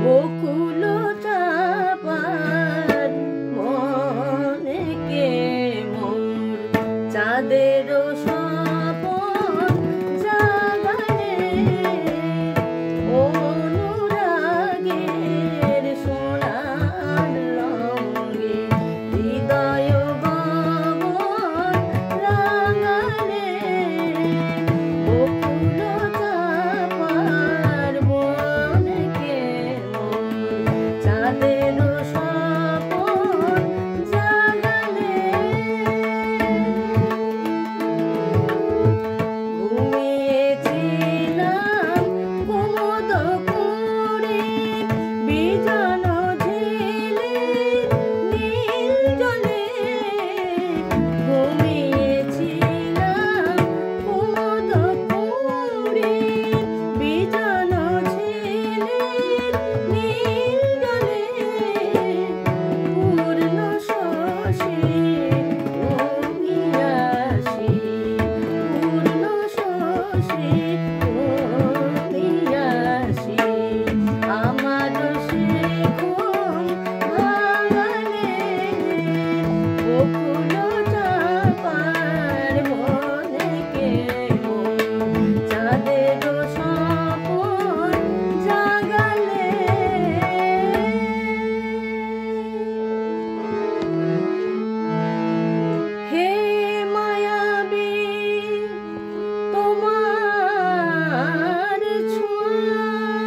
বকুল চাঁপার মনে কেমন চাঁদের স্বপন জাগালে অনুরাগের সোনার রঙে হৃদয় গগন রাঙালে বকুল চাঁপার মনে কেমন চাঁদের স্বপন জাগালে ঘুমিয়েছিলাম কুমুদ করে বিজন ঝিলের নীল জলে ঘুমিয়েছিলাম কুমুদ করে বিজন ঝিলের নীল জলে পূর্ণ শশী ঘুমিয়াসি পূর্ণ শশী ঘুমিয়াসি আমার সে ঘুম ভাঙালে বকুল চাঁপার মনে কেমন চাঁদের স্বপন জাগালে। হে মায়াবী তোমার ছোঁয়ায়